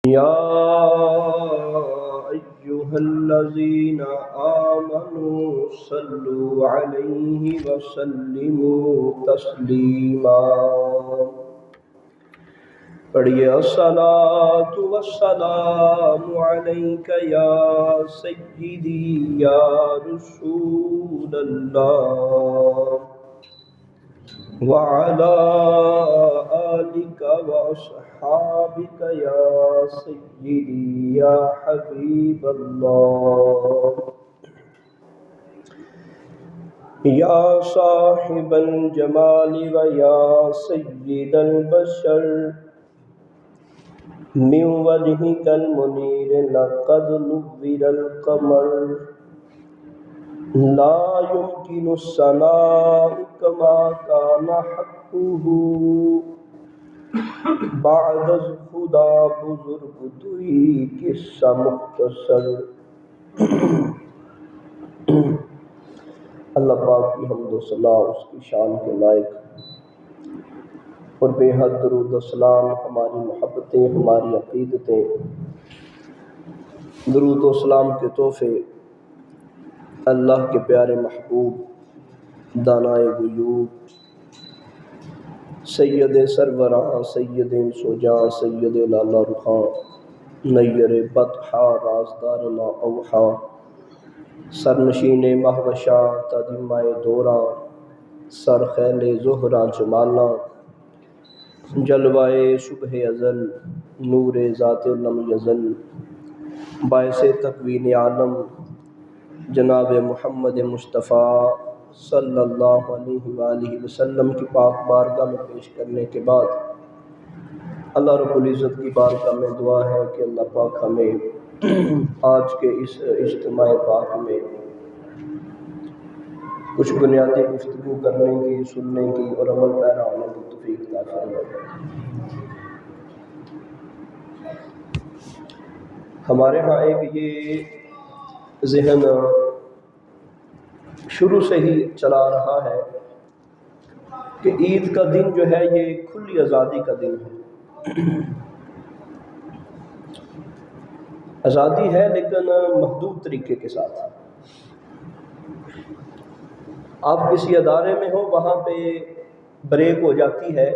يا أيها الذين آمنوا صلوا عليه وسلموا تسليما. پڑھیے الصلاۃ والسلام علیک یا سیدی یا رسول اللہ وعلی آلک واصحابک یا سیدی یا حبیب اللہ. یا صاحب الجمال و یا سید البشر من وجهك المنير لقد نور القمر لا يمكن الثناء كما كان حقه بعد خدا بزرگ توئی قصہ مختصر. اللہ پاک کی حمد و ثنا اس کی شان کے لائق اور بے حد درود و سلام. ہماری محبتیں، ہماری عقیدتیں، درود و سلام کے تحفے اللہ کے پیارے محبوب دانائے غیوب سید سربراہ سید سوجاں سید لالا رخاں نیر بطحا رازدار ما اوحا سرنشین مہوشاں تدیمہ دوراں سرخیل زہرا جمالاں جلوائے صبح ازل نور ذات لم یزل باعث تکوین عالم جناب محمد مصطفیٰ صلی اللہ علیہ وآلہ وسلم کی پاک بارگاہ میں پیش کرنے کے بعد اللہ رب العزت کی بارگاہ میں دعا ہے کہ اللہ پاک ہمیں آج کے اس اجتماع پاک میں کچھ بنیادی گفتگو کرنے کی، سننے کی اور عمل پیرا ہونے کی توفیق عطا فرمائے. ہمارے ہاں ایک یہ ذہن شروع سے ہی چلا رہا ہے کہ عید کا دن جو ہے یہ کھلی آزادی کا دن ہے. آزادی ہے لیکن محدود طریقے کے ساتھ. آپ کسی ادارے میں ہو، وہاں پہ بریک ہو جاتی ہے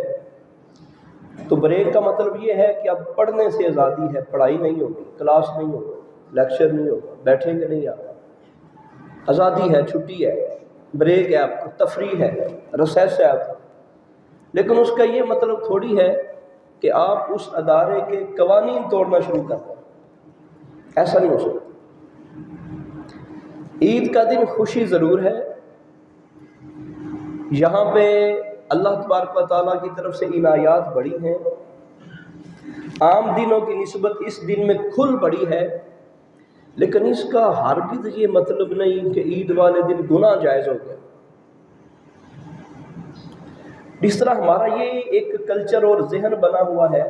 تو بریک کا مطلب یہ ہے کہ اب پڑھنے سے آزادی ہے، پڑھائی نہیں ہوگی، کلاس نہیں ہوگا، لیکچر نہیں ہوگا، بیٹھیں گے نہیں آپ. آزادی ہے، چھٹی ہے، بریک ہے، آپ کو تفریح ہے، ریسیس ہے آپ کو. لیکن اس کا یہ مطلب تھوڑی ہے کہ آپ اس ادارے کے قوانین توڑنا شروع کر دیں. ایسا نہیں ہو سکتا. عید کا دن خوشی ضرور ہے، یہاں پہ اللہ تبارک و تعالیٰ کی طرف سے عنایات بڑی ہیں، عام دنوں کی نسبت اس دن میں کھل بڑی ہے. لیکن اس کا ہرگز یہ مطلب نہیں کہ عید والے دن گناہ جائز ہو گیا. اس طرح ہمارا یہ ایک کلچر اور ذہن بنا ہوا ہے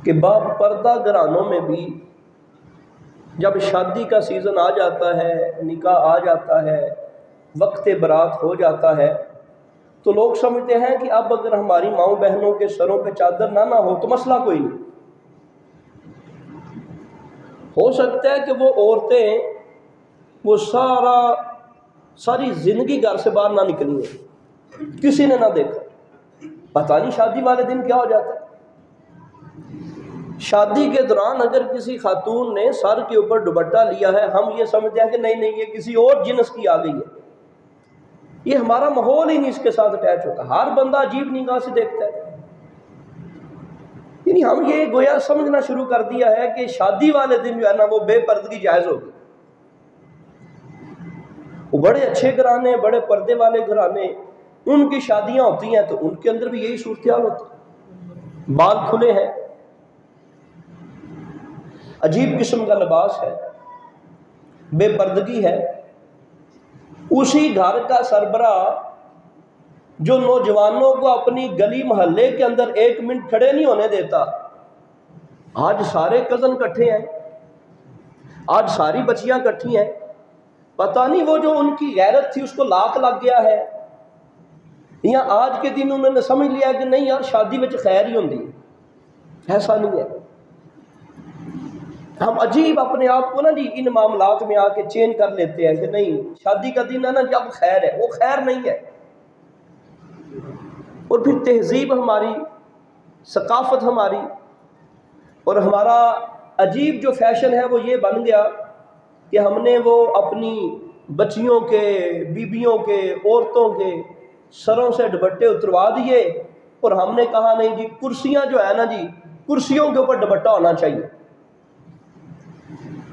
کہ باپ پردہ گھرانوں میں بھی جب شادی کا سیزن آ جاتا ہے، نکاح آ جاتا ہے، وقت برات ہو جاتا ہے تو لوگ سمجھتے ہیں کہ اب اگر ہماری ماؤں بہنوں کے سروں پہ چادر نہ ہو تو مسئلہ کوئی نہیں. ہو سکتا ہے کہ وہ عورتیں وہ ساری زندگی گھر سے باہر نہ نکلی ہیں، کسی نے نہ دیکھا، پتہ نہیں شادی والے دن کیا ہو جاتا ہے. شادی کے دوران اگر کسی خاتون نے سر کے اوپر دوپٹہ لیا ہے، ہم یہ سمجھتے ہیں کہ نہیں یہ کسی اور جنس کی آ گئی ہے. یہ ہمارا ماحول ہی نہیں اس کے ساتھ اٹیچ ہوتا. ہر بندہ عجیب نگاہ سے دیکھتا ہے. یعنی ہم یہ گویا سمجھنا شروع کر دیا ہے کہ شادی والے دن جو ہے نا وہ بے پردگی جائز ہوگی. وہ بڑے اچھے گھرانے، بڑے پردے والے گھرانے، ان کی شادیاں ہوتی ہیں تو ان کے اندر بھی یہی صورتحال ہوتی ہے. بال کھلے ہیں، عجیب قسم کا لباس ہے، بے پردگی ہے. اسی گھر کا سربراہ جو نوجوانوں کو اپنی گلی محلے کے اندر 1 منٹ کھڑے نہیں ہونے دیتا، آج سارے کزن کٹھے ہیں، آج ساری بچیاں کٹھی ہیں. پتہ نہیں وہ جو ان کی غیرت تھی اس کو لاک لگ گیا ہے، یا آج کے دن انہوں نے سمجھ لیا کہ نہیں یار شادی وچ خیر ہی ہوندی. ایسا نہیں ہے. ہم عجیب اپنے آپ کو نا جی ان معاملات میں آ کے چینج کر لیتے ہیں کہ نہیں شادی کا دن ہے نا جب خیر ہے، وہ خیر نہیں ہے۔ اور پھر تہذیب ہماری، ثقافت ہماری اور ہمارا عجیب جو فیشن ہے وہ یہ بن گیا کہ ہم نے وہ اپنی بچیوں کے، بیبیوں کے، عورتوں کے سروں سے دوپٹے اتروا دیے، اور ہم نے کہا نہیں جی کرسیاں جو ہے نا جی کرسیوں کے اوپر دوپٹہ ہونا چاہیے،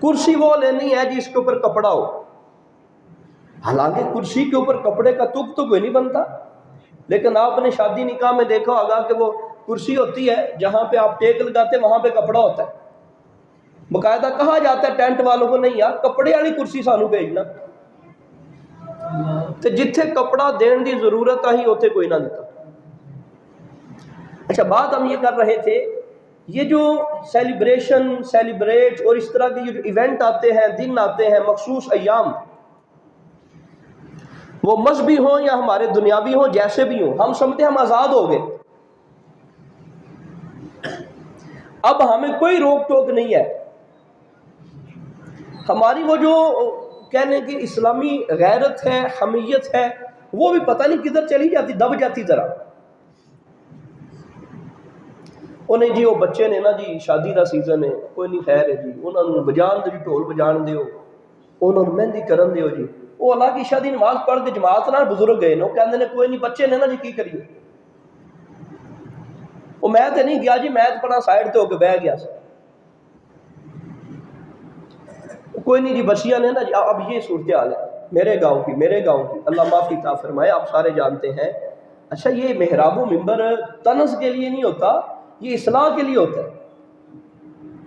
کرسی وہ لینی ہے جس کے اوپر کپڑا ہو۔ حالانکہ کرسی کے اوپر کپڑے کا تک تو کوئی نہیں بنتا، لیکن آپ نے شادی نکاح میں دیکھا ہوگا کہ وہ کرسی ہوتی ہے جہاں پہ آپ ٹیک لگاتے ہیں وہاں پہ کپڑا ہوتا ہے، باقاعدہ کہا جاتا ہے ٹینٹ والوں کو نہیں یار کپڑے والی کرسی سانو بھیجنا، تو جتھے کپڑا دین دی ضرورت آئی اوتھے کوئی نہ دیتا۔ اچھا بات ہم یہ کر رہے تھے، یہ جو سیلیبریٹ اور اس طرح کے جو ایونٹ آتے ہیں، دن آتے ہیں، مخصوص ایام، وہ مذہبی ہوں یا ہمارے دنیاوی ہوں، جیسے بھی ہوں، ہم سمجھتے ہیں ہم آزاد ہو گئے، اب ہمیں کوئی روک ٹوک نہیں ہے۔ ہماری وہ جو کہنے کی اسلامی غیرت ہے، حمیت ہے، وہ بھی پتہ نہیں کدھر چلی جاتی، دب جاتی ذرا۔ انہیں جی وہ بچے نے نا جی شادی کا سیزن ہے، کوئی نہیں خیر ہے جی انہوں نے بجان دو جی ڈھول بجان دیو، انہوں نے مہندی کرن دیو جی، وہ اللہ کی شادی نماز پڑھ کے جماعت نال بزرگ گئے نا، کہندے نے کوئی نہیں بچے نے نا جی کی کریے، وہ میں تے نہیں گیا جی، میں تے پڑا سائڈ تے ہو کے بہ گیا، کوئی نہیں جی بچیاں نے نا جی۔ اب یہ صورتحال ہے میرے گاؤں کی، اللہ معافی عطا فرمائے، آپ سارے جانتے ہیں۔ اچھا یہ محراب و منبر طنز کے لیے نہیں ہوتا، یہ اصلاح کے لیے ہوتا ہے۔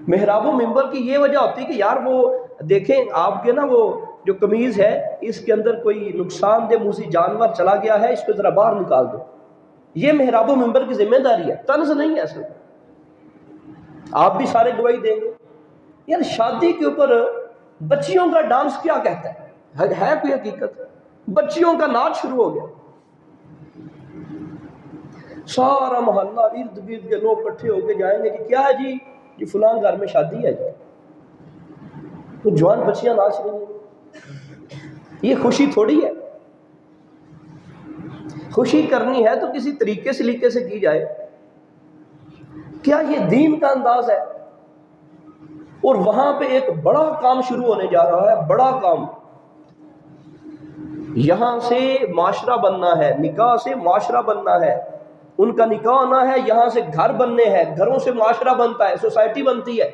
محراب و منبر کی یہ وجہ ہوتی ہے کہ یار وہ دیکھیں آپ کے نا وہ جو قمیض ہے اس کے اندر کوئی نقصان دہ موذی جانور چلا گیا ہے، اس کو ذرا باہر نکال دو، یہ محراب و منبر کی ذمہ داری ہے، طنز نہیں ہے اصل۔ آپ بھی سارے گواہی دیں گے یار شادی کے اوپر بچیوں کا ڈانس کیا کہتا ہے کوئی حقیقت؟ بچیوں کا ناچ شروع ہو گیا، سارا محلہ ارد گرد کے لوگ اکٹھے ہو کے جائیں گے، کیا ہے جی یہ فلاں گھر میں شادی ہے جی، تو جوان بچیاں ناچ رہی ہیں، یہ خوشی تھوڑی ہے۔ خوشی کرنی ہے تو کسی طریقے سلیقے سے کی جائے، کیا یہ دین کا انداز ہے؟ اور وہاں پہ ایک بڑا کام شروع ہونے جا رہا ہے، بڑا کام، یہاں سے معاشرہ بننا ہے، نکاح سے معاشرہ بننا ہے، ان کا نکاح ہونا ہے، یہاں سے گھر بننے ہیں، گھروں سے معاشرہ بنتا ہے، سوسائٹی بنتی ہے۔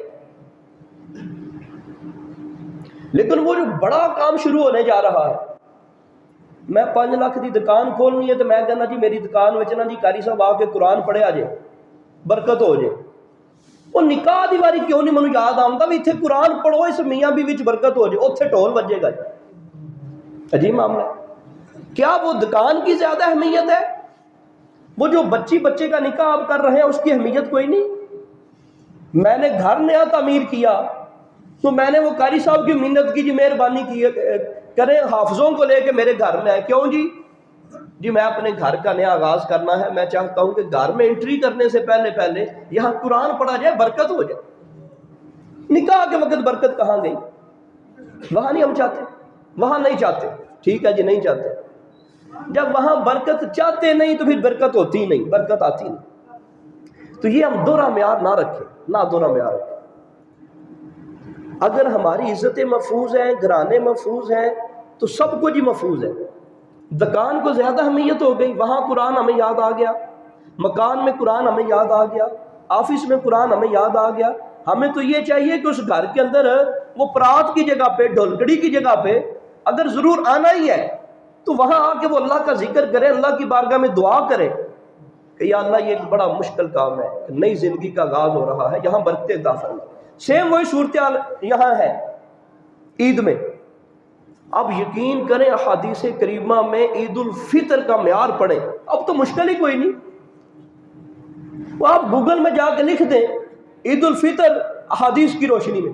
لیکن وہ جو بڑا کام شروع ہونے جا رہا ہے، میں 5 لاکھ دی دکان کھولنی ہے تو میں کہنا جی میری دکان وچ نا جی قاری صاحب آ کے قرآن پڑھے آ جائے برکت ہو جائے، وہ نکاح دی واری کیوں نہیں مجھے یاد آتا بھی اتنے قرآن پڑھو اس میاں بیوی وچ برکت ہو جائے، اتنے ڈھول بجے گا جی۔ عجیب معاملہ ہے، کیا وہ دکان کی زیادہ اہمیت ہے؟ وہ جو بچے کا نکاح آپ کر رہے ہیں اس کی اہمیت کوئی نہیں؟ میں نے گھر نیا تعمیر کیا تو میں نے وہ قاری صاحب کی منت کی جی مہربانی کی کریں حافظوں کو لے کے میرے گھر میں آئے، کیوں جی میں اپنے گھر کا نیا آغاز کرنا ہے، میں چاہتا ہوں کہ گھر میں انٹری کرنے سے پہلے یہاں قرآن پڑھا جائے، برکت ہو جائے۔ نکاح کے وقت برکت کہاں گئی؟ وہاں نہیں ہم چاہتے، وہاں نہیں چاہتے، ٹھیک ہے جی نہیں چاہتے، جب وہاں برکت چاہتے نہیں تو پھر برکت ہوتی نہیں، برکت آتی نہیں۔ تو یہ ہم دوہرا معیار نہ رکھیں، نہ دوہرا معیار رکھیں۔ اگر ہماری عزتیں محفوظ ہیں، گھرانے محفوظ ہیں تو سب کچھ ہی محفوظ ہے۔ دکان کو زیادہ اہمیت ہو گئی، وہاں قرآن ہمیں یاد آ گیا، مکان میں قرآن ہمیں یاد آ گیا، آفس میں قرآن ہمیں یاد آ گیا۔ ہمیں تو یہ چاہیے کہ اس گھر کے اندر وہ پرات کی جگہ پہ، ڈھولکڑی کی جگہ پہ اگر ضرور آنا ہی ہے تو وہاں آ کے وہ اللہ کا ذکر کرے، اللہ کی بارگاہ میں دعا کرے کہ یا اللہ یہ ایک بڑا مشکل کام ہے، نئی زندگی کا آغاز ہو رہا ہے، یہاں برکتیں عطا فرما۔ سیم وہی صورتحال یہاں ہے عید میں۔ اب یقین کریں احادیث کریمہ میں عید الفطر کا معیار پڑھیں، اب تو مشکل ہی کوئی نہیں، وہ آپ گوگل میں جا کے لکھ دیں عید الفطر احادیث کی روشنی میں،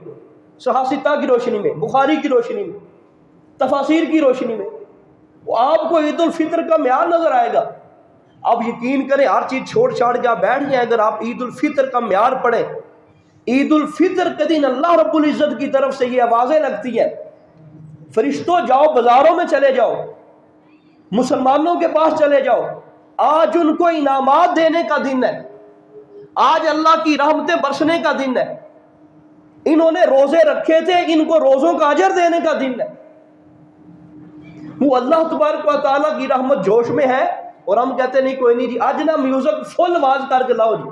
صحاح کی روشنی میں، بخاری کی روشنی میں، تفاسیر کی روشنی میں، وہ آپ کو عید الفطر کا معیار نظر آئے گا۔ اب یقین کریں ہر چیز چھوڑ چھاڑ جا بیٹھ جائیں، اگر آپ عید الفطر کا معیار پڑھیں عید الفطر کے دن اللہ رب العزت کی طرف سے یہ آوازیں لگتی ہیں، فرشتوں جاؤ بازاروں میں چلے جاؤ، مسلمانوں کے پاس چلے جاؤ، آج ان کو انعامات دینے کا دن ہے، آج اللہ کی رحمتیں برسنے کا دن ہے، انہوں نے روزے رکھے تھے، ان کو روزوں کا اجر دینے کا دن ہے۔ وہ اللہ تبارک و تعالیٰ کی رحمت جوش میں ہے، اور ہم کہتے نہیں کوئی نہیں جی اج نہ میوزک فل آواز کر کے لاؤ جی،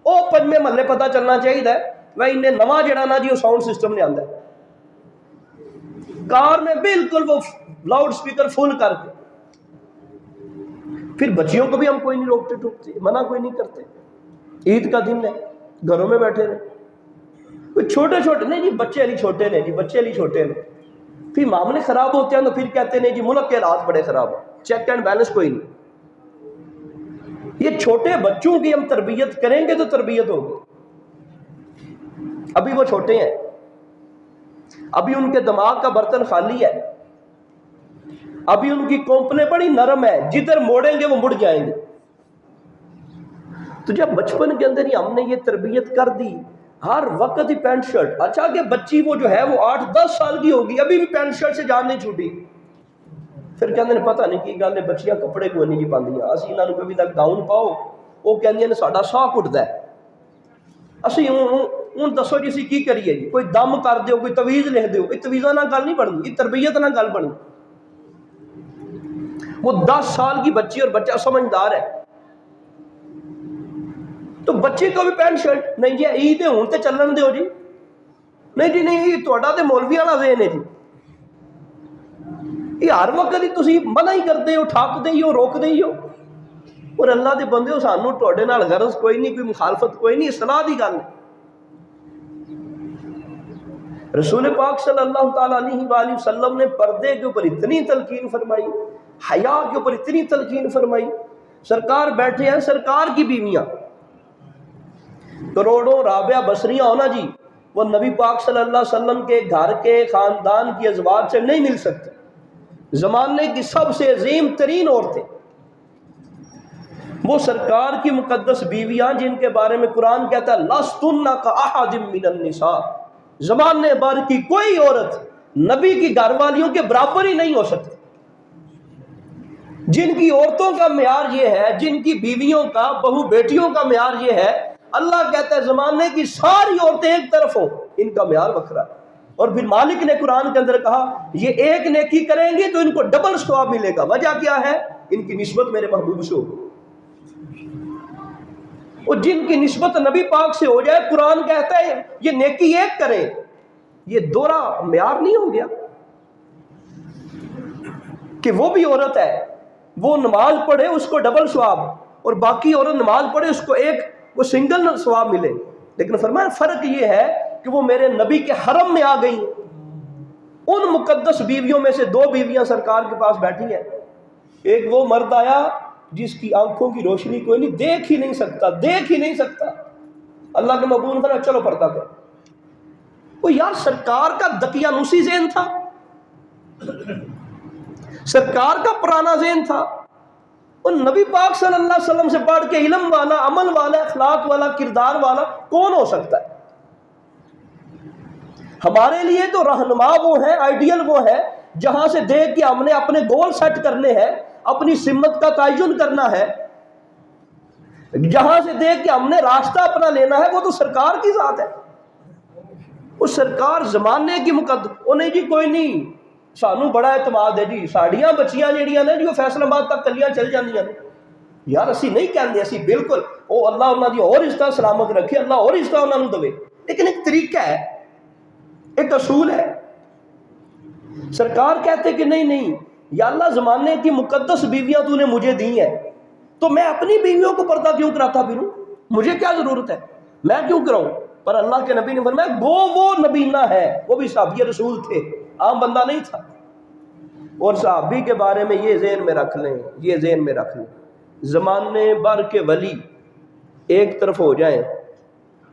او پنجے محلے پتہ چلنا چاہیے وہ انہیں نواں جڑا نا جی وہ ساؤنڈ سسٹم نہیں آتا ہے، کار میں بالکل وہ لاؤڈ سپیکر فل کر کے۔ پھر بچیوں کو بھی ہم کوئی نہیں روکتے ٹوکتے، منع کوئی نہیں کرتے، عید کا دن ہے گھروں میں بیٹھے رہے، کوئی چھوٹے چھوٹے نہیں جی بچے علی چھوٹے نے جی بچے علی چھوٹے نے، پھر معاملے خراب ہوتے ہیں تو پھر کہتے ہیں جی ملک کے حالات بڑے خراب ہیں، چیک اینڈ بیلنس کوئی نہیں۔ یہ چھوٹے بچوں کی ہم تربیت کریں گے تو تربیت ہوگی، ابھی وہ چھوٹے ہیں، ابھی ان کے دماغ کا برتن خالی ہے، ابھی ان کی کونپلیں بڑی نرم ہے، جدھر موڑیں گے وہ مڑ جائیں گے۔ تو جب بچپن کے اندر ہی ہم نے یہ تربیت کر دی، ہر وقت ہی پینٹ شرٹ، اچھا کہ بچی وہ جو ہے وہ 8-10 سال کی ہوگی ابھی بھی پینٹ شرٹ سے جان نہیں چھوٹی، پھر کہتے ہیں پتہ نہیں کی گل ہے بچیاں کپڑے کو نہیں پاندیاں، اسی انہاں نوں کبھی تک گاؤن پاؤ وہ کہندیاں نے ساڈا ساہ کٹدا ہے، اسی ہن دسو جی اسی کی کریے جی، کوئی دم کر دیو کوئی تویز لکھ دیو، یہ تویزاں نال گل نہیں بننی، یہ تربیت نال گل بننی۔ وہ 10 سال کی بچی اور بچہ سمجھدار ہے، تو بچے کو بھی پینٹ شرٹ نہیں جی عید ہون تے چلن دیو جی، نہیں جی نہیں تہاڈا تے مولوی والا ذہن ہے جی، یہ ہر وقت ہی تسی منع ہی کرتے ہو، ٹھاک دے ہو، روک دے ہو، اور اللہ دے بندے ہو سانوں تہاڈے نال غرض کوئی نہیں، کوئی مخالفت کوئی نہیں، اصلاح دی گل ہے۔ رسول پاک صلی اللہ تعالیٰ علیہ وآلہ وسلم نے پردے کے اوپر اتنی تلقین فرمائی، حیا کے اوپر اتنی تلقین فرمائی، سرکار بیٹھے ہیں، سرکار کی بیویاں کروڑوں رابعہ بصریاں ہونا جی، وہ نبی پاک صلی اللہ علیہ وسلم کے گھر کے خاندان کی ازواج سے نہیں مل سکتے، زمانے کی سب سے عظیم ترین عورتیں، وہ سرکار کی مقدس بیویاں جن کے بارے میں قرآن کہتا ہے لَسْتُنَّ كَأَحَدٍ مِّنَ النِّسَاءِ، زمانے بھر کی کوئی عورت نبی کی گھر والیوں کے برابر ہی نہیں ہو سکتی، جن کی عورتوں کا معیار یہ ہے، جن کی بیویوں کا بہو بیٹیوں کا معیار یہ ہے، اللہ کہتا ہے زمانے کی ساری عورتیں ایک طرف ہوں ان کا معیار وکھرا ہے۔ اور پھر مالک نے قرآن کے اندر کہا یہ ایک نیکی کریں گے تو ان کو ڈبل ثواب ملے گا، وجہ کیا ہے؟ ان کی نسبت میرے محبوب سے ہوگی، اور جن کی نسبت نبی پاک سے ہو جائے قرآن کہتا ہے یہ نیکی ایک کریں، یہ دوہرا معیار نہیں ہو گیا کہ وہ بھی عورت ہے وہ نماز پڑھے اس کو ڈبل ثواب، اور باقی عورت نماز پڑھے اس کو ایک وہ سنگل ثواب ملے، لیکن فرمایا فرق یہ ہے کہ وہ میرے نبی کے حرم میں آ گئی، ان مقدس بیویوں میں سے 2 بیویاں سرکار کے پاس بیٹھی ہیں، ایک وہ مرد آیا جس کی آنکھوں کی روشنی کوئی نہیں دیکھ ہی نہیں سکتا، اللہ کے محبوب نے فرمایا چلو پردہ کرو، وہ یار سرکار کا دقیانوسی ذہن تھا، سرکار کا پرانا ذہن تھا، اور نبی پاک صلی اللہ علیہ وسلم سے پڑھ کے علم والا، عمل والا، اخلاق والا، کردار والا کون ہو سکتا ہے؟ ہمارے لیے تو رہنما وہ ہے، آئیڈیل وہ ہے جہاں سے دیکھ کے ہم نے اپنے گول سیٹ کرنے ہیں، اپنی سمت کا تعین کرنا ہے، جہاں سے دیکھ کے ہم نے راستہ اپنا لینا ہے، وہ تو سرکار کی ذات ہے، وہ سرکار زمانے کی مقدس، وہ نہیں جی کوئی نہیں سانو بڑا اعتماد ہے جی ساڑیاں بچیاں جڑیاں نے جی وہ فیصل آباد تک کلیاں چل جاندیاں نے، یار اسی نہیں کہندے، اسی بالکل او اللہ انہاں دی اور عزت سلامت رکھے، اللہ اور عزت انہاں نوں دے، لیکن ایک طریقہ ہے، ایک اصول ہے۔ سرکار کہتے کہ نہیں یا اللہ زمانے کی مقدس بیویاں تو نے مجھے دی ہیں، تو میں اپنی بیویوں کو پردہ کیوں کراتا پھروں؟ مجھے کیا ضرورت ہے، میں کیوں کراؤں؟ پر اللہ کے نبی نے فرمایا وہ نبینہ ہے، وہ بھی صحابی رسول تھے، عام بندہ نہیں تھا، اور صحابی کے بارے میں یہ ذہن میں رکھ لیں، یہ ذہن میں رکھ لیں، زمانے بھر کے ولی ایک طرف ہو جائیں،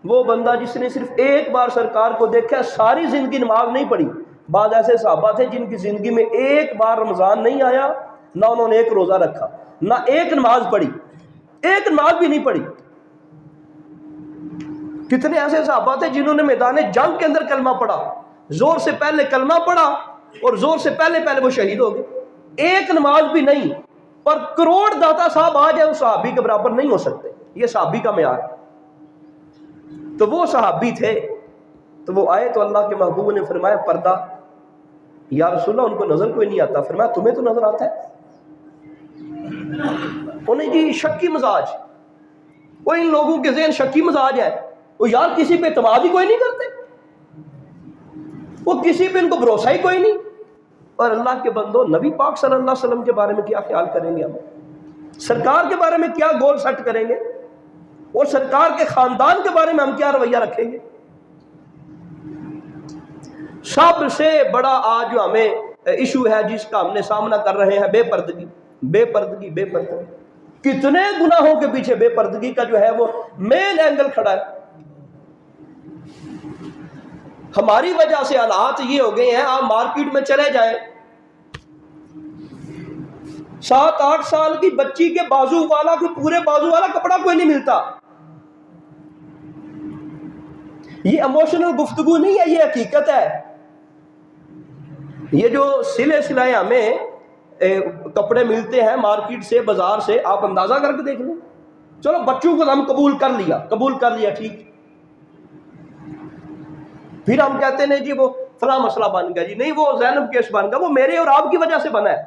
وہ بندہ جس نے صرف ایک بار سرکار کو دیکھا ساری زندگی نماز نہیں پڑھی، بعض ایسے صحابہ تھے جن کی زندگی میں ایک بار رمضان نہیں آیا، نہ انہوں نے ایک روزہ رکھا، نہ ایک نماز پڑھی، ایک نماز بھی نہیں پڑھی، کتنے ایسے صحابہ تھے جنہوں نے میدان جنگ کے اندر کلمہ پڑھا، زور سے پہلے کلمہ پڑھا اور زور سے پہلے وہ شہید ہو گئے. ایک نماز بھی نہیں، پر کروڑ داتا صاحب آ جائے اس صحابی کے برابر نہیں ہو سکتے. یہ صحابی کا معیار ہے. تو وہ صحابی تھے. تو وہ آئے تو اللہ کے محبوب نے فرمایا پردہ. یا رسول اللہ ان کو نظر کوئی نہیں آتا. فرمایا تمہیں تو نظر آتا ہے. انہیں جی شکی مزاج، وہ ان لوگوں کے ذہن شکی مزاج ہے. وہ یار کسی پہ اعتماد ہی کوئی نہیں کرتے، وہ کسی پہ ان کو بھروسہ ہی کوئی نہیں. اور اللہ کے بندو، نبی پاک صلی اللہ علیہ وسلم کے بارے میں کیا خیال کریں گے ہم؟ سرکار کے بارے میں کیا گول سیٹ کریں گے؟ اور سرکار کے خاندان کے بارے میں ہم کیا رویہ رکھیں گے؟ سب سے بڑا آج جو ہمیں ایشو ہے جس کا ہم نے سامنا کر رہے ہیں، بے پردگی. بے پردگی بے پردگی. کتنے گناہوں کے پیچھے بے پردگی کا جو ہے وہ مین اینگل کھڑا ہے. ہماری وجہ سے حالات یہ ہو گئے ہیں، آپ مارکیٹ میں چلے جائیں، 7-8 سال کی بچی کے بازو والا کوئی پورے بازو والا کپڑا کوئی نہیں ملتا. یہ ایموشنل گفتگو نہیں ہے، یہ حقیقت ہے. یہ جو سلے سلائے ہمیں کپڑے ملتے ہیں مارکیٹ سے، بازار سے، آپ اندازہ کر کے دیکھ لیں. چلو بچوں کو ہم قبول کر لیا ٹھیک. پھر ہم کہتے ہیں جی وہ فلاں مسئلہ بن گیا، جی نہیں وہ زینب کیس بن گیا، وہ میرے اور آپ کی وجہ سے بنا ہے.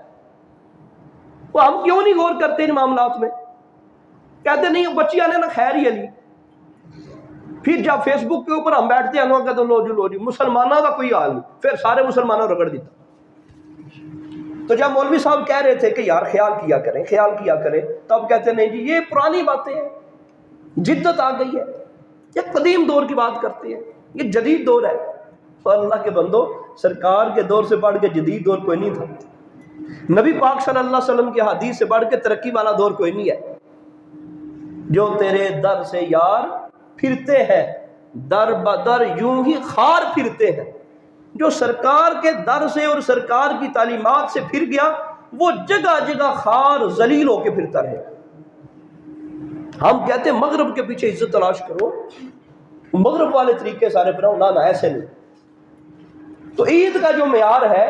وہ ہم کیوں نہیں غور کرتے ان معاملات میں؟ کہتے نہیں بچی آنے نا خیر ہی علی. پھر جب فیس بک کے اوپر ہم بیٹھتے ہیں لوگ کہتے لو جی مسلمانوں کا کوئی حال نہیں، پھر سارے مسلمانوں رگڑ دیتا. تو جب مولوی صاحب کہہ رہے تھے کہ یار خیال کیا کریں، تب کہتے نہیں جی یہ پرانی باتیں ہیں، جدت آ گئی ہے، یہ قدیم دور کی بات کرتے ہیں، یہ جدید دور ہے. اور اللہ کے بندو، سرکار کے دور سے بڑھ کے جدید دور کوئی نہیں تھا. نبی پاک صلی اللہ علیہ وسلم کی حدیث سے بڑھ کے ترقی والا دور کوئی نہیں ہے. جو تیرے در سے یار پھرتے ہیں، در بدر یوں ہی خار پھرتے ہیں. جو سرکار کے در سے اور سرکار کی تعلیمات سے پھر گیا، وہ جگہ جگہ خار ذلیل ہو کے پھرتا رہے. ہم کہتے ہیں مغرب کے پیچھے عزت تلاش کرو، مغرب والے طریقے سارے پر نہ ایسے نہیں. تو عید کا جو معیار ہے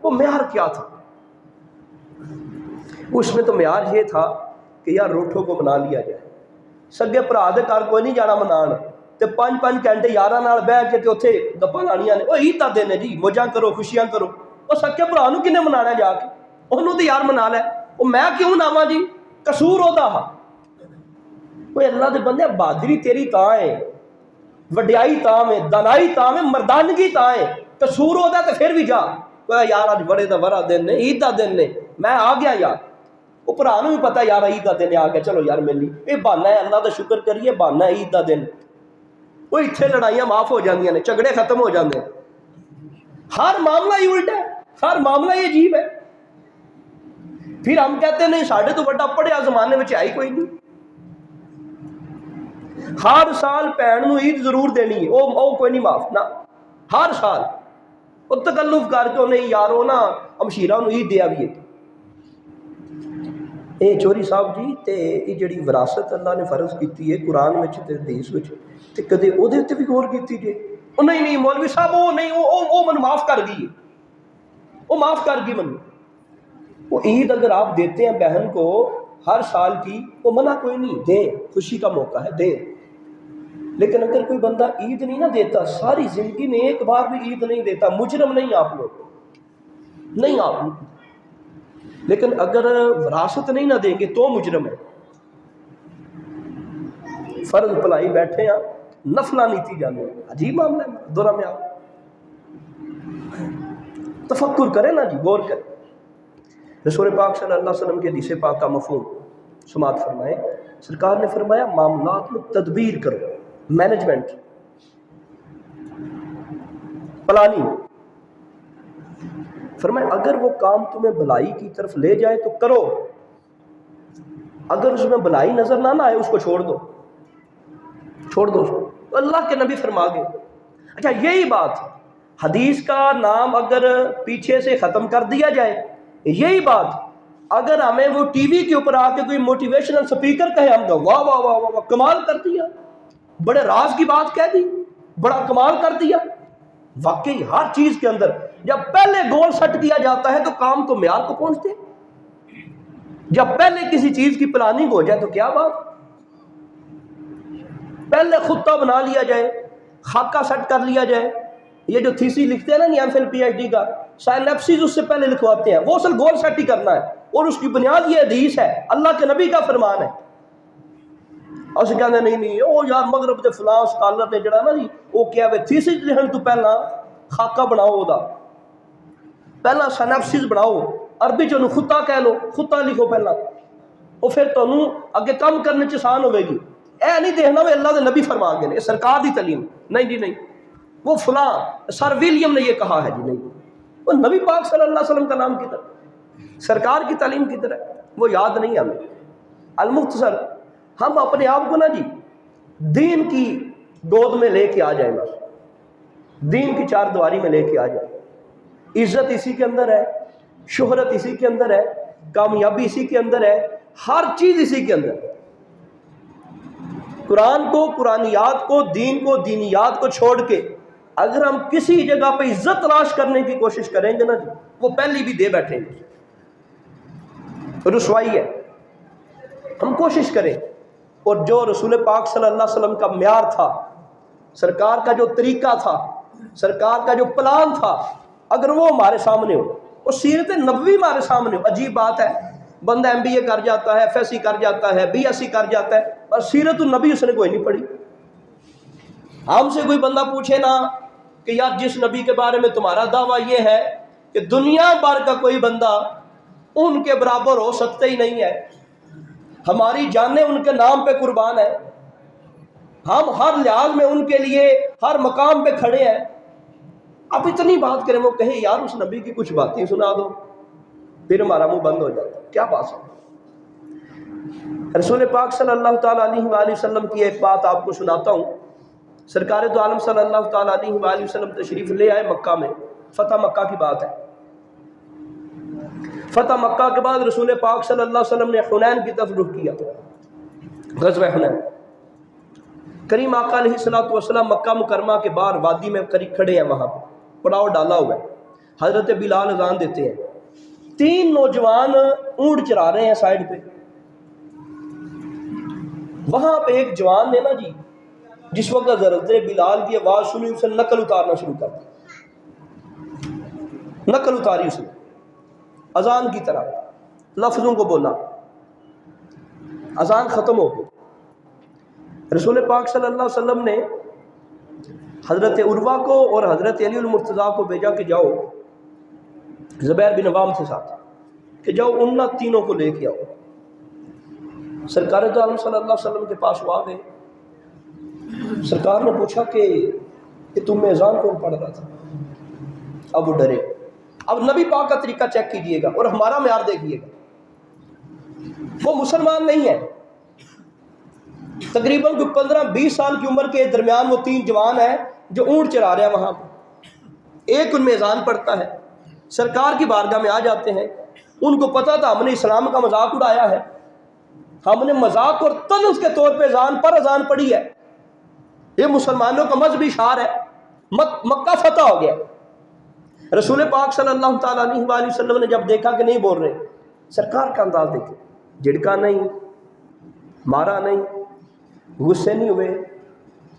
وہ معیار کیا تھا؟ اس میں تو معیار یہ تھا کہ یار روٹھوں کو منا لیا جائے. سگے بھرا دے گھر کوئی نہیں جانا منان، تے 5-5 گھنٹے یاراں نال بیٹھ کے تے اوتھے گپاں لانیاں نے. وہ عید دا دن ہے جی، موجاں کرو، خوشیاں کرو. وہ سگے بھرا نوں کنے منانا جا کے؟ انہوں تے یار منا لے. وہ میں کیوں ناواں جی؟ قصور ہوتا ہا. وہ اللہ دے بندے، بہادری تیری تاں ہے، وڈیائی تاں ہے، دانائی تاں ہے، مردانگی تاں ہے. قصور ہوتا تے پھر بھی جا. یار اج بڑے دا بڑا دن نے، عید دا دن نے، میں آ گیا یار. وہ بھرا نوں بھی پتا یار عید دا دن آ گیا، چلو یار ملی. یہ بہانہ ہے، اللہ دا شکر کریے بہانہ ہے عید دا دن. وہ اتنے لڑائیاں معاف ہو جاندیاں نے، جھگڑے ختم ہو جاندے ہیں. ہر معاملہ ہی الٹا ہے، ہر معاملہ ہی عجیب ہے. پھر ہم کہتے ہیں نہیں ساڈے تو بڑا پڑھیا زمانے میں آئی کوئی نہیں. ہر سال بھن نوں عید ضرور دینی ہے، وہ کوئی نہیں معاف نہ. ہر سال وہ تکلف کر کے نہیں یارو نا ہمشیرہ نوں عید دیا بھی ہے. اے چوری صاحب جی، تے یہ جڑی وراثت اللہ نے فرض کیتی ہے قرآن وچ تے حدیث وچ، تے کدے او دے تے بھی غور کیتی جے؟ او نہیں مولوی صاحب وہ نہیں، او من معاف کر گئی، وہ معاف کر گئی من. وہ عید اگر آپ دیتے ہیں بہن کو ہر سال کی، وہ منع کوئی نہیں، دیں، خوشی کا موقع ہے دیں. لیکن اگر کوئی بندہ عید نہیں نہ دیتا، ساری زندگی میں ایک بار بھی عید نہیں دیتا، مجرم نہیں آپ لوگ، نہیں آپ لوگ. لیکن اگر وراثت نہیں نہ دیں گے تو مجرم ہے. فرض پلائی بیٹھے ہیں، نفلہ نیتی جانے. عجیب معاملہ ہے دورہ میں. آپ تفکر کریں نا جی، غور کریں. رسول پاک صلی اللہ علیہ وسلم کے حدیث پاک کا مفہوم سماعت فرمائیں. سرکار نے فرمایا معاملات میں تدبیر کرو، مینجمنٹ، پلاننگ. فرمایا اگر وہ کام تمہیں بھلائی کی طرف لے جائے تو کرو، اگر اس میں بھلائی نظر نہ آئے اس کو چھوڑ دو اس کو. اللہ کے نبی فرما گئے. اچھا یہی بات حدیث کا نام اگر پیچھے سے ختم کر دیا جائے، یہی بات اگر ہمیں وہ ٹی وی کے اوپر آ کے کوئی موٹیویشنل سپیکر کہے، ہم کہو واہ واہ واہ واہ کمال کر دیا، بڑے راز کی بات کہہ دی، بڑا کمال کر دیا۔ واقعی ہر چیز کے اندر جب پہلے گول سٹ کیا جاتا ہے تو کام تو معیار کو پہنچتے ہیں، جب پہلے کسی چیز کی پلاننگ ہو جائے تو کیا بات، پہلے خطہ بنا لیا جائے، خاکہ سیٹ کر لیا جائے۔ یہ جو تھیسی لکھتے ہیں نا M Phil P H D کا، سائنپسز اس سے پہلے لکھواتے ہیں، وہ اصل گول سیٹ ہی کرنا ہے، اور اس کی بنیاد یہ حدیث ہے، اللہ کے نبی کا فرمان ہے۔ اور اسے کہتے ہیں نہیں او یار مغرب دے فلاں سکالر نے جڑا نا جی وہ کیا ہے تھیسس لکھن تو پہلا خاکہ بناؤ، دا پہلا سائنپسز بناؤ، عربی چ خطہ کہہ لو، خطہ لکھو پہلا، وہ پھر تمہیں اگے کام کرنے چ آسان ہوئے گی۔ اے نہیں دیکھنا وہ اللہ دے نبی فرما گئے، یہ سرکار دی تعلیم نہیں جی، نہیں وہ فلاں سر ولیم نے یہ کہا ہے جی، نہیں، وہ نبی پاک صلی اللہ علیہ وسلم کا نام کی طرح، سرکار کی تعلیم کی طرح، وہ یاد نہیں ہمیں۔ المختصر ہم اپنے آپ کو نا جی دین کی گود میں لے کے آ جائیں گا، دین کی چار دیواری میں لے کے آ جائیں، عزت اسی کے اندر ہے، شہرت اسی کے اندر ہے، کامیابی اسی کے اندر ہے، ہر چیز اسی کے اندر ہے۔ قرآن کو، قرآنیات کو، دین کو، دینیات کو چھوڑ کے اگر ہم کسی جگہ پہ عزت تلاش کرنے کی کوشش کریں گے نا جی، وہ پہلی بھی دے بیٹھیں گے، رسوائی ہے۔ ہم کوشش کریں، اور جو رسول پاک صلی اللہ علیہ وسلم کا معیار تھا، سرکار کا جو طریقہ تھا، سرکار کا جو پلان تھا، اگر وہ ہمارے سامنے ہو، اور سیرت نبوی ہمارے سامنے ہو۔ عجیب بات ہے، بندہ ایم بی اے کر جاتا ہے، ایف ایس سی کر جاتا ہے، بی ایس سی کر جاتا ہے، پر سیرت النبی اس نے کوئی نہیں پڑھی۔ ہم سے کوئی بندہ پوچھے نا کہ یار جس نبی کے بارے میں تمہارا دعویٰ یہ ہے کہ دنیا بھر کا کوئی بندہ ان کے برابر ہو سکتا ہی نہیں ہے، ہماری جانیں ان کے نام پہ قربان ہے، ہم ہر لحاظ میں ان کے لیے ہر مقام پہ کھڑے ہیں، اب اتنی بات کریں، وہ کہے یار اس نبی کی کچھ باتیں سنا دو، پھر ہمارا منہ بند ہو جاتا ہے۔ کیا بات ہے؟ رسول پاک صلی اللہ تعالیٰ علیہ وآلہ وسلم کی ایک بات آپ کو سناتا ہوں۔ سرکار دو عالم صلی اللہ تعالیٰ علیہ وآلہ وسلم تشریف لے آئے مکہ میں، فتح مکہ کی بات ہے۔ فتح مکہ کے بعد رسول پاک صلی اللہ علیہ وسلم نے حنین کی طرف رخ کیا، غزوہ حنین۔ کریم آقا علیہ الصلوۃ والسلام مکہ مکرمہ کے باہر وادی میں قریب کھڑے ہیں، وہاں پڑاؤ ڈالا ہوا ہے، حضرت بلال اذان دیتے ہیں، تین نوجوان اونٹ چرا رہے ہیں سائیڈ پہ۔ وہاں پہ ایک جوان نے نا جی جس وقت حضرت بلال کی آواز سنی، اسے نقل اتارنا شروع کر دی، نقل اتاری اسے اذان کی طرح، لفظوں کو بولا، اذان ختم ہو گئی۔ رسول پاک صلی اللہ علیہ وسلم نے حضرت عروہ کو اور حضرت علی المرتضیٰ کو بھیجا کہ جاؤ زبیر بن عوام کے ساتھ، کہ جاؤ ان تینوں کو لے کے آؤ۔ سرکار دو عالم صلی اللہ علیہ وسلم کے پاس وہ آ گئے۔ سرکار نے پوچھا کہ تم میں اذان کون پڑھ رہا تھا؟ اب وہ ڈرے۔ اب نبی پاک کا طریقہ چیک کیجئے گا اور ہمارا معیار دیکھیے گا، وہ مسلمان نہیں ہے، تقریباً 15-20 سال کی عمر کے درمیان وہ تین جوان ہیں جو اونٹ چرا رہے ہیں وہاں پہ، ایک ان میں اذان پڑھتا ہے، سرکار کی بارگاہ میں آ جاتے ہیں، ان کو پتا تھا ہم نے اسلام کا مذاق اڑایا ہے، ہم نے مذاق اور طنز کے طور پہ اذان پر اذان پڑھی ہے، یہ مسلمانوں کا مذہبی شعار ہے۔ مکہ فتح ہو گیا۔ رسول پاک صلی اللہ تعالیٰ علیہ وآلہ وسلم نے جب دیکھا کہ نہیں بول رہے، سرکار کا انداز دیکھے، جھڑکا نہیں، مارا نہیں، غصے نہیں ہوئے،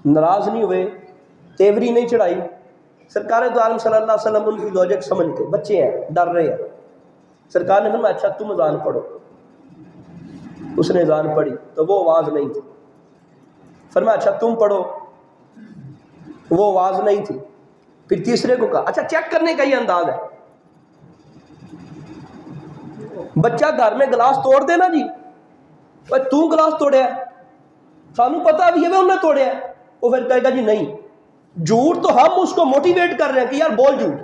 ناراض نہیں ہوئے، تیوری نہیں چڑھائی۔ سرکار دو عالم صلی اللہ علیہ وسلم ان کی لوجک سمجھ کے، بچے ہیں ڈر رہے ہیں، سرکار نے فرمایا اچھا تم اذان پڑھو۔ اس نے اذان پڑھی تو وہ آواز نہیں تھی، فرمایا اچھا تم پڑھو، وہ آواز نہیں تھی۔ پھر تیسرے کو کہا اچھا چیک کرنے کا یہ انداز ہے، بچہ گھر میں گلاس توڑ دینا جی، تو گلاس توڑیا ہے، سانو پتا بھی ہے انہوں نے توڑیا ہے، وہ پھر کہے گا جی نہیں، جھوٹ تو ہم اس کو موٹیویٹ کر رہے ہیں کہ یار بول جھوٹ،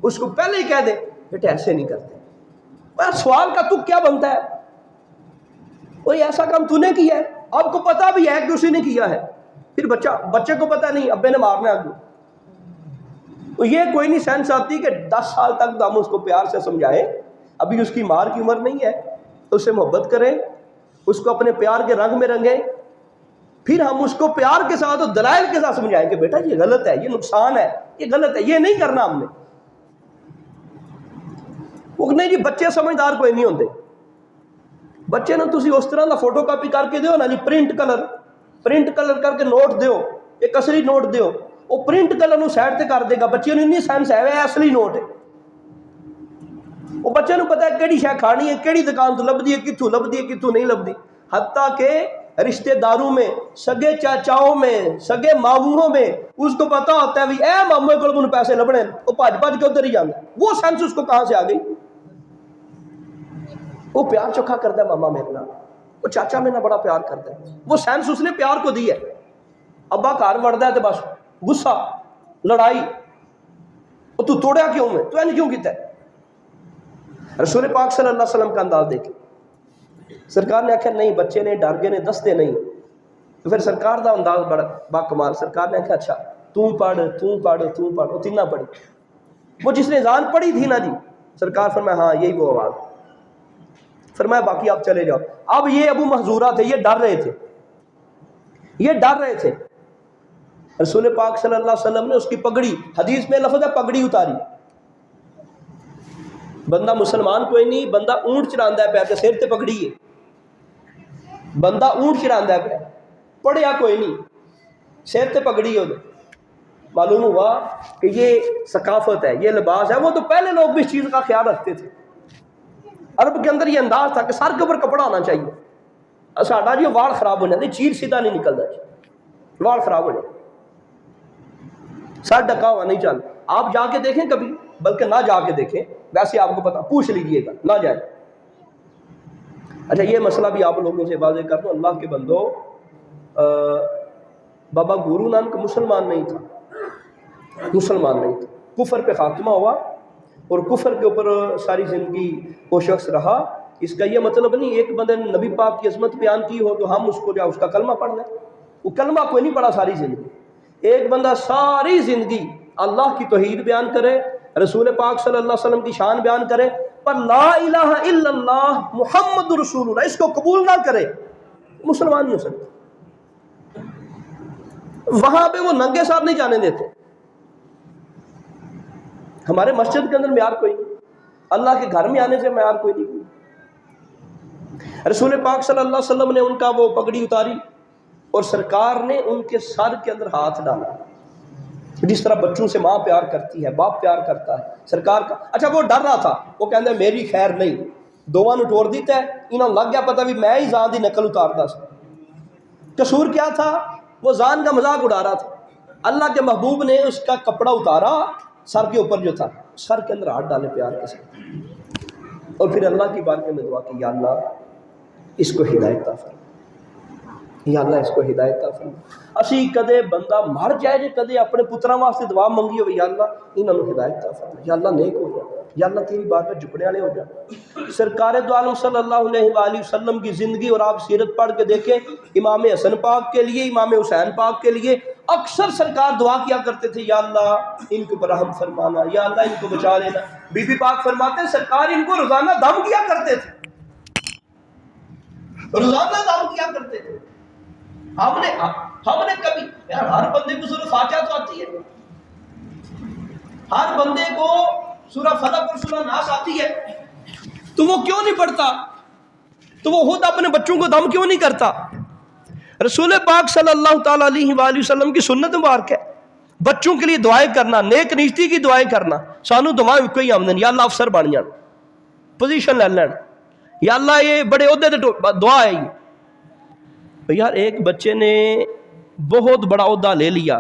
اس کو پہلے ہی کہہ دے بیٹے ایسے نہیں کرتے، سوال کا تو کیا بنتا ہے، وہی ایسا کام تو نے کیا ہے، آپ کو پتا بھی ہے کہ اسی نے کیا ہے، پھر بچے کو پتا نہیں ابے نے مارنا ہے، تو یہ کوئی نہیں سینس آتی کہ 10 سال تک ہم اس کو پیار سے سمجھائیں، ابھی اس کی مار کی عمر نہیں ہے، تو اس سے محبت کریں، اس کو اپنے پیار کے رنگ میں رنگیں، پھر ہم اس کو پیار کے ساتھ اور دلائل کے ساتھ سمجھائیں کہ بیٹا یہ غلط ہے، یہ نقصان ہے، یہ غلط ہے، یہ نہیں کرنا ہم نے۔ وہ نہیں جی بچے سمجھدار کوئی نہیں ہوتے، بچے نہ تسی اس طرح دا فوٹو کاپی کر کے دیو نا جی، پرنٹ کلر کر کے نوٹ دیو، ایک اصلی نوٹ دیو، وہ پرنٹ کلر نو سائڈ تے کر دے گا، بچے نو اتنی سینس ہے وہ اصلی نوٹ ہے، وہ بچے نو پتہ ہے کیڑی شے کھانی ہے، کیڑی دکان تو لبدی ہے، کتھوں لبدی ہے، کتھوں نہیں لبدی۔ حتیٰ کہ رشتہ داروں میں، سگے چاچاؤں میں، سگے ماموں میں اس کو پتا ہوتا ہے بھی اے مامے کو من پیسے لبنے، وہ بھج کے ادھر ہی جانا، وہ سینس اس کو کہاں سے آ گئی؟ وہ پیار چوکھا کرتا ہے ماما میرے نال، وہ چاچا میرے نال بڑا پیار کرتا ہے، وہ سینس اس نے پیار کو دی ہے۔ ابا گھر وڑدا ہے تو بس غصہ، لڑائی، اور تو توڑیا کیوں میں، تو ایسے کیوں کیتا ہے؟ رسول پاک صلی اللہ علیہ وسلم کا انداز دیکھیں، سرکار نے آخیا نہیں بچے نے ڈر گئے نے دستے نہیں، تو پھر سرکار دا انداز بڑا با کمال، سرکار نے آخیا اچھا تو پڑھ، وہ تینہ پڑھی، وہ جس نے اذان پڑھی تھی نا جی، سرکار فرمایا ہاں یہی وہ آواز، فرمایا باقی آپ چلے جاؤ۔ اب یہ ابو محذورہ تھے، یہ ڈر رہے تھے، رسول پاک صلی اللہ علیہ وسلم نے اس کی پگڑی، حدیث میں لفظ ہے پگڑی اتاری، بندہ مسلمان کوئی نہیں، بندہ اونٹ چراندا ہے پہ سر تے پگڑی ہے، بندہ اونٹ چراندا ہے پہ پڑھیا کوئی نہیں، سر تے پگڑی ہو، معلوم ہوا کہ یہ ثقافت ہے، یہ لباس ہے۔ وہ تو پہلے لوگ بھی اس چیز کا خیال رکھتے تھے، عرب کے اندر یہ انداز تھا کہ سر کے اوپر کپڑا ہونا چاہیے، ساڈا جی وال خراب ہو جاتے، چیر سیدھا نہیں نکلتا جی، وال خراب ہو جاتے، سر ڈکا ہوا نہیں چل۔ آپ جا کے دیکھیں کبھی، بلکہ نہ جا کے دیکھیں، ویسے آپ کو پتا، پوچھ لیجئے گا، نہ جائے۔ اچھا یہ مسئلہ بھی آپ لوگوں سے واضح کر دوں، اللہ کے بندو، بابا گورو نانک مسلمان نہیں تھا، کفر پہ خاتمہ ہوا، اور کفر کے اوپر ساری زندگی وہ شخص رہا۔ اس کا یہ مطلب نہیں ایک بندے نے نبی پاک کی عظمت بیان کی ہو تو ہم اس کو اس کا کلمہ پڑھ لیں، وہ کلمہ کوئی نہیں پڑھا ساری زندگی۔ ایک بندہ ساری زندگی اللہ کی توحید بیان کرے، رسول پاک صلی اللہ علیہ وسلم کی شان بیان کرے، پر لا الہ الا اللہ محمد رسول اللہ اس کو قبول نہ کرے، مسلمان نہیں ہو سکتا۔ وہاں پہ وہ ننگے ساتھ نہیں جانے دیتے۔ ہمارے مسجد کے اندر معیار کوئی نہیں، اللہ کے گھر میں آنے سے معیار کوئی نہیں۔ رسول پاک صلی اللہ علیہ وسلم نے ان کا وہ پگڑی اتاری اور سرکار نے ان کے سر کے اندر ہاتھ ڈالا، جس طرح بچوں سے ماں پیار کرتی ہے، باپ پیار کرتا ہے، سرکار کا۔ اچھا وہ ڈر رہا تھا، وہ کہتے ہیں میری خیر نہیں، دونوں نے ٹوڑ دیتا ہے، انہوں لگ گیا پتہ بھی میں ہی زان دی نقل اتارتا سا۔ قصور کیا تھا؟ وہ زان کا مذاق اڑا رہا تھا۔ اللہ کے محبوب نے اس کا کپڑا اتارا، سر کے اوپر جو تھا، سر کے اندر ہاتھ ڈالے پیار کے ساتھ، اور پھر اللہ کی بارگاہ میں دعا کی، یا اللہ اس کو ہدایت عطا فرما، یا اللہ اس کو ہدایت عطا فرما۔ اسی کدے بندہ مر جائے جے کدے اپنے پتراں واسطے دعا منگی ہوئی، یا اللہ انہاں نوں ہدایت عطا فرما، یا اللہ نیک ہو جا، یا اللہ تیری بات پہ جھکنے والے ہو جا۔ سرکار دو عالم صلی اللہ علیہ وآلہ وسلم کی زندگی اور آپ سیرت پڑھ کے دیکھیں، امام حسن پاک کے لیے، امام حسین پاک کے لیے اکثر سرکار دعا کیا کرتے تھے، یا اللہ ان کو برحم فرمانا، یا اللہ ان کو بچا لینا۔ بی بی پاک فرماتے ہیں سرکار ان کو روزانہ دم کیا کرتے تھے، روزانہ دم کیا کرتے تھے۔ ہم نے کبھی، یار ہر بندے کو سورہ فاتحہ تو آتی ہے، ہر بندے کو سورہ فلق اور سورہ ناس آتی ہے، تو وہ کیوں نہیں پڑھتا؟ تو وہ خود اپنے بچوں کو دم کیوں نہیں کرتا؟ رسول پاک صلی اللہ تعالی علیہ وآلہ وسلم کی سنت مبارک ہے بچوں کے لیے دعائیں کرنا، نیک نیستی کی دعائیں کرنا۔ سانو دعائیں کوئی آمدن، یا اللہ افسر بن جان، پوزیشن لے لین، یا اللہ یہ بڑے عہدے تے دعا ہے۔ یار ایک بچے نے بہت بڑا عہدہ لے لیا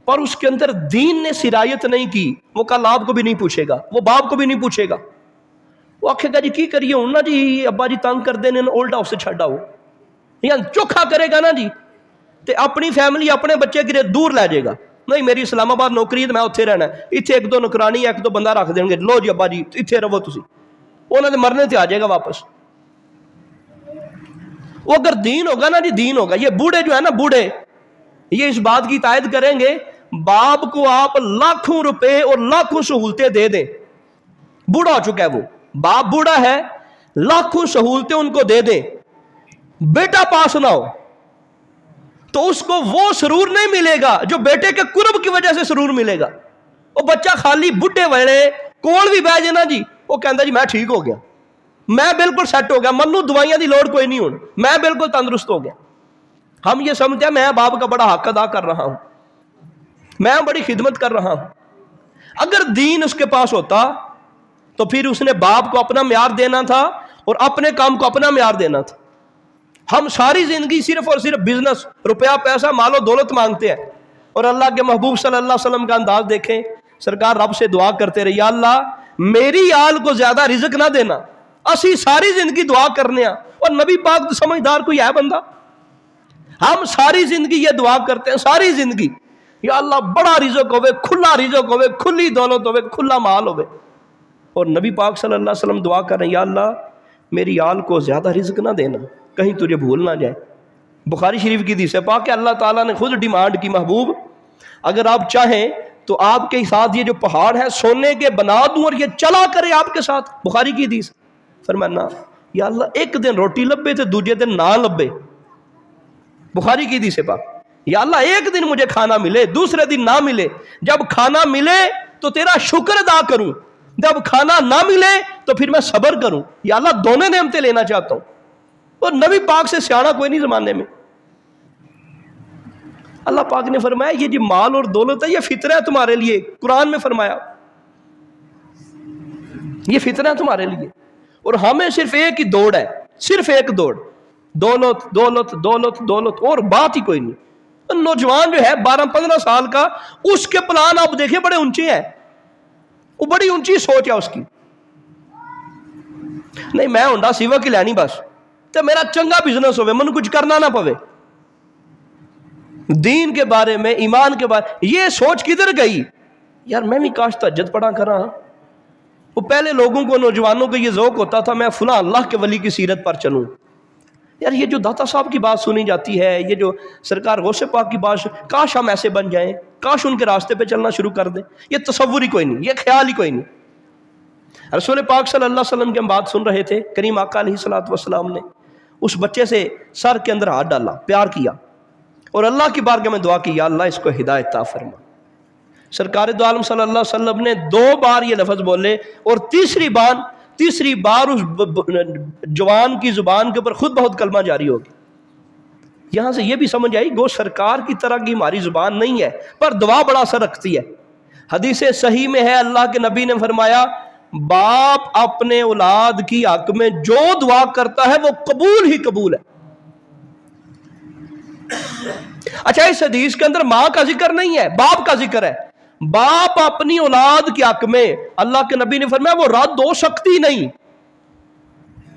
پر اس کے اندر دین نے سرایت نہیں کی، وہ کل آپ کو بھی نہیں پوچھے گا، وہ باپ کو بھی نہیں پوچھے گا، وہ آکھے گا جی کی کریے ہوں نا جی، ابا جی تنگ کر دینے اولڈ ہاؤس سے چھڑ آؤ، یا چوکھا کرے گا نا جی تے اپنی فیملی اپنے بچے کی دور لے جائے گا، نہیں میری اسلام آباد نوکری ہے تو میں اتنے رہنا ہے، اتنے ایک دو نوکرانی ایک دو بندہ رکھ دیں گے، لو جی ابا جی اتنے رہو تسی، انہوں نے مرنے تے آ جائے گا واپس۔ وہ اگر دین ہوگا نا جی، دین ہوگا۔ یہ بوڑھے جو ہے نا، بوڑھے یہ اس بات کی تائید کریں گے، باپ کو آپ لاکھوں روپے اور لاکھوں سہولتیں دے دیں، بوڑھا ہو چکا ہے وہ، باپ بوڑھا ہے، لاکھوں سہولتیں ان کو دے دیں، بیٹا پاس نہ ہو تو اس کو وہ سرور نہیں ملے گا جو بیٹے کے قرب کی وجہ سے سرور ملے گا. وہ بچہ خالی بڈھے ویلے کول بھی بہ جائے جی وہ کہتا جی میں ٹھیک ہو گیا, میں بالکل سیٹ ہو گیا, منو دوائیاں دی لوڑ کوئی نہیں ہوں, میں بالکل تندرست ہو گیا. ہم یہ سمجھتے ہیں میں باپ کا بڑا حق ادا کر رہا ہوں, میں بڑی خدمت کر رہا ہوں. اگر دین اس کے پاس ہوتا تو پھر اس نے باپ کو اپنا معیار دینا تھا اور اپنے کام کو اپنا معیار دینا تھا. ہم ساری زندگی صرف اور صرف بزنس, روپیہ پیسہ مال و دولت مانگتے ہیں, اور اللہ کے محبوب صلی اللہ علیہ وسلم کا انداز دیکھیں, سرکار رب سے دعا کرتے رہے, یا اللہ میری آل کو زیادہ رزق نہ دینا. اسی ساری زندگی دعا کرنے ہیں, اور نبی پاک تو سمجھدار کوئی ہے بندہ, ہم ساری زندگی یہ دعا کرتے ہیں, ساری زندگی یا اللہ بڑا رزق ہوئے, کھلا رزق ہوئے, کھلی دولت ہوئے, کھلا مال ہوئے. اور نبی پاک صلی اللہ علیہ وسلم دعا کر رہے ہیں, یا اللہ میری آل کو زیادہ رزق نہ دینا, کہیں تجھے بھول نہ جائے. بخاری شریف کی حدیث ہے پاک کہ اللہ تعالیٰ نے خود ڈیمانڈ کی, محبوب اگر آپ چاہیں تو آپ کے ساتھ یہ جو پہاڑ ہے سونے کے بنا دوں اور یہ چلا کرے آپ کے ساتھ. بخاری کی حدیث. فرمایا یا اللہ ایک دن روٹی لبے تو دوسرے دن نہ لبے. بخاری کی حدیث ہے پاک, یا اللہ ایک دن مجھے کھانا ملے دوسرے دن نہ ملے, جب کھانا ملے تو تیرا شکر ادا کروں, جب کھانا نہ ملے تو پھر میں صبر کروں. یا اللہ دونوں نعمتیں لینا چاہتا ہوں. اور نبی پاک سے سیاڑا کوئی نہیں زمانے میں. اللہ پاک نے فرمایا یہ جو مال اور دولت ہے یہ فتنہ ہے تمہارے لیے. قرآن میں فرمایا یہ فتنہ ہے تمہارے لیے, اور ہمیں صرف ایک ہی دوڑ ہے, صرف ایک دوڑ, دولت دولت دولت دولت, اور بات ہی کوئی نہیں. نوجوان جو ہے 12-15 سال کا, اس کے پلان آپ دیکھیں بڑے اونچے ہیں, وہ بڑی اونچی سوچ ہے اس کی. نہیں میں ہوندا سیوا کی لینی بس, تو میرا چنگا بزنس ہوئے, من کچھ کرنا نہ پوے. دین کے بارے میں, ایمان کے بارے, یہ سوچ کدھر گئی؟ یار میں بھی کاش تہجد پڑھا کرا. وہ پہلے لوگوں کو, نوجوانوں کو یہ ذوق ہوتا تھا میں فلاں اللہ کے ولی کی سیرت پر چلوں. یار یہ جو داتا صاحب کی بات سنی جاتی ہے, یہ جو سرکار غوث پاک کی بات, کاش ہم ایسے بن جائیں, کاش ان کے راستے پہ چلنا شروع کر دیں. یہ تصور ہی کوئی نہیں, یہ خیال ہی کوئی نہیں. رسول پاک صلی اللہ علیہ وسلم کی ہم بات سن رہے تھے, کریم آقا علیہ الصلوۃ والسلام نے اس بچے سے سر کے اندر ہاتھ ڈالا, پیار کیا, اور اللہ کی بارگاہ میں دعا کی, یا اللہ اس کو ہدایت عطا فرما. سرکار دو عالم صلی اللہ علیہ وسلم نے 2 بار یہ لفظ بولے, اور تیسری بار اس جوان کی زبان کے اوپر خود بہت کلمہ جاری ہوگی. یہاں سے یہ بھی سمجھ آئی گو سرکار کی طرح کی ہماری زبان نہیں ہے, پر دعا بڑا اثر رکھتی ہے. حدیث صحیح میں ہے, اللہ کے نبی نے فرمایا باپ اپنے اولاد کی حق میں جو دعا کرتا ہے وہ قبول ہی قبول ہے. اچھا اس حدیث کے اندر ماں کا ذکر نہیں ہے, باپ کا ذکر ہے. باپ اپنی اولاد کے حق میں, اللہ کے نبی نے فرمایا وہ رد ہو سکتی نہیں.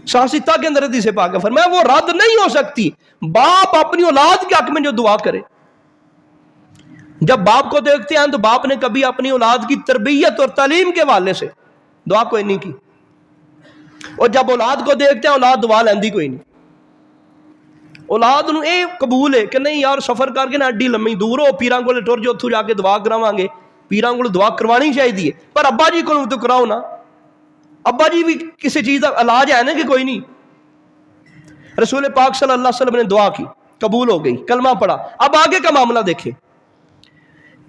شاستہ کے اندر حدیث پاک ہے, فرمایا وہ رد نہیں ہو سکتی. باپ اپنی اولاد کے حق میں جو دعا کرے. جب باپ کو دیکھتے ہیں تو باپ نے کبھی اپنی اولاد کی تربیت اور تعلیم کے حوالے سے دعا کوئی نہیں کی, اور جب اولاد کو دیکھتے ہیں اولاد دعا لیندی کوئی نہیں. اولاد نو اے قبول ہے کہ نہیں یار سفر کر کے نہ اڈی لمبی دور ہو, پیران کو ٹر جو اتھو جا کے دعا کراواں گے, پیران کو دعا کروانی چاہیے, پر ابا جی کو تو کراؤ نا. ابا جی بھی کسی چیز کا علاج ہے نا کہ کوئی نہیں. رسول پاک صلی اللہ علیہ وسلم نے دعا کی, قبول ہو گئی, کلمہ پڑھا. اب آگے کا معاملہ دیکھیں,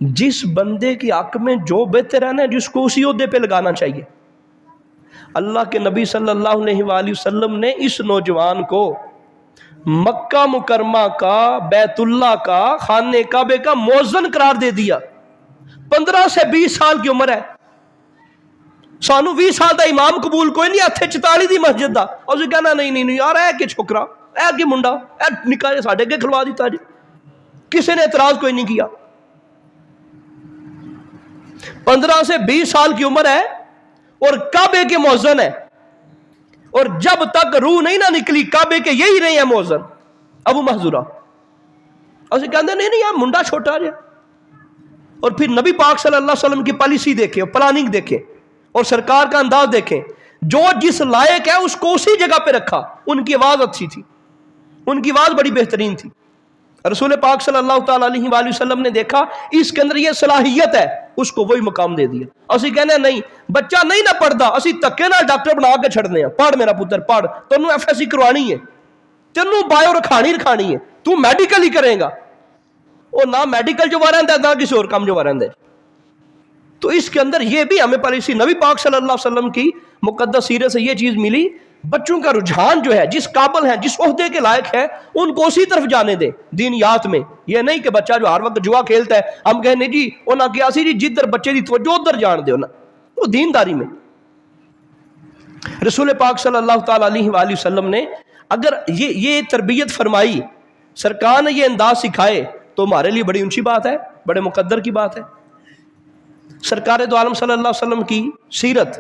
جس بندے کی حق میں جو بہتر ہے نا جس کو اسی عہدے پہ لگانا چاہیے. اللہ کے نبی صلی اللہ علیہ وآلہ وسلم نے اس نوجوان کو مکہ مکرمہ کا, بیت اللہ کا, خانہ کعبے کا مؤذن قرار دے دیا. 15 سے 20 سال کی عمر ہے. سانو 20 سال دا امام قبول کوئی نہیں, ہتھے 44 دی مسجد دا, اور اسے کہنا نہیں یار اے کہ چھوکرا, اے کہ منڈا, اے نکاح ساڈے کے کھلوا دیتا جی. کسی نے اعتراض کوئی نہیں کیا. 15 سے 20 سال کی عمر ہے اور کعبے کے مؤذن ہے, اور جب تک روح نہیں نہ نکلی کعبے کے یہی رہے ہیں مؤذن ابو محذورہ. اسے کہتے نہیں یار منڈا چھوٹا جا. اور پھر نبی پاک صلی اللہ علیہ وسلم کی پالیسی دیکھیں, پلاننگ دیکھیں, اور سرکار کا انداز دیکھیں. جو جس لائق ہے اس کو اسی جگہ پہ رکھا. ان کی آواز اچھی تھی, ان کی آواز بڑی بہترین تھی. رسول پاک صلی اللہ تعالیٰ علیہ وآلہ وسلم نے دیکھا اس کے اندر یہ صلاحیت ہے, اس کو وہی مقام دے دیا. اسی کہنے نہیں بچہ نہیں نہ پڑھتا, اسی تکے نہ ڈاکٹر بنا کے چھڑنے ہیں, پڑھ میرا پتر پڑھ, تینوں FSC کروانی ہے, تینوں بایو رکھانی ہے, تو میڈیکل ہی کرے گا, اور نہ میڈیکل جو وارند ہے نہ کسی اور کام جو وارند ہے. تو اس کے اندر یہ بھی ہمیں پر اسی نبی پاک صلی اللہ علیہ وسلم کی مقدس سیرت سے یہ چیز ملی، بچوں کا رجحان جو ہے جس قابل ہے جس عہدے کے لائق ہے ان کو اسی طرف جانے دیں دینیات میں. یہ نہیں کہ بچہ جو ہر وقت جوا کھیلتا ہے ہم کہنے جی انہاں کیا سی جی جدھر بچے دی توجہ ادھر جان دیو نا، وہ دینداری میں. رسول پاک صلی اللہ تعالی علیہ وآلہ وسلم نے اگر یہ تربیت فرمائی، سرکار نے یہ انداز سکھائے تو ہمارے لیے بڑی اونچی بات ہے، بڑے مقدر کی بات ہے. سرکار دو عالم صلی اللہ علیہ وسلم کی سیرت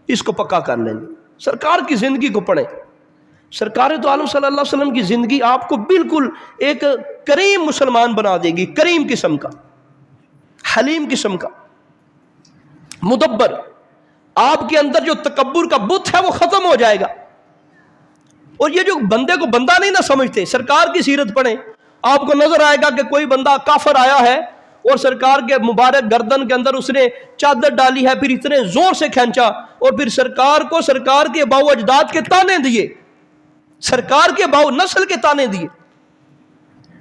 اس کو پکا کر لیں، سرکار کی زندگی کو پڑھیں. سرکار دو عالم صلی اللہ علیہ وسلم کی زندگی آپ کو بالکل ایک کریم مسلمان بنا دے گی، کریم قسم کا، حلیم قسم کا، مدبر. آپ کے اندر جو تکبر کا بت ہے وہ ختم ہو جائے گا. اور یہ جو بندے کو بندہ نہیں نہ سمجھتے، سرکار کی سیرت پڑھیں آپ کو نظر آئے گا کہ کوئی بندہ کافر آیا ہے اور سرکار کے مبارک گردن کے اندر اس نے چادر ڈالی ہے، پھر اتنے زور سے کھینچا اور پھر سرکار کو سرکار کے باؤ اجداد کے تانے دیے، سرکار کے باؤ نسل کے تانے دیے.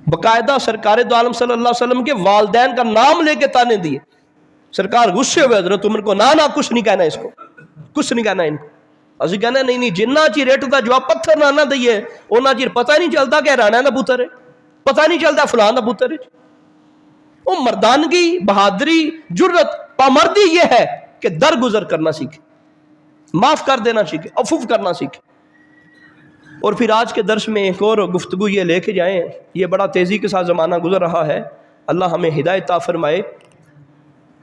باقاعدہ سرکار دو عالم صلی اللہ علیہ وسلم کے والدین کا نام لے کے تانے دیے. سرکار غصے ہوئے، حضرت عمر کو نہ کچھ نہیں کہنا، اس کو کچھ نہیں کہنا، ان کو اسی کہنا نہیں جنہ چیر ریٹتا جو پتھر نہ دئیے انہ چیر پتہ نہیں چلتا کہ رانا دا پتر ہے، پتہ نہیں چلتا فلان دا پتر ہے. وہ مردانگی، بہادری، جرت، پامردی یہ ہے کہ درگزر کرنا سیکھے، معاف کر دینا سیکھے، عفو کرنا سیکھے. اور پھر آج کے درس میں ایک اور گفتگو یہ لے کے جائیں، یہ بڑا تیزی کے ساتھ زمانہ گزر رہا ہے، اللہ ہمیں ہدایت عطا فرمائے.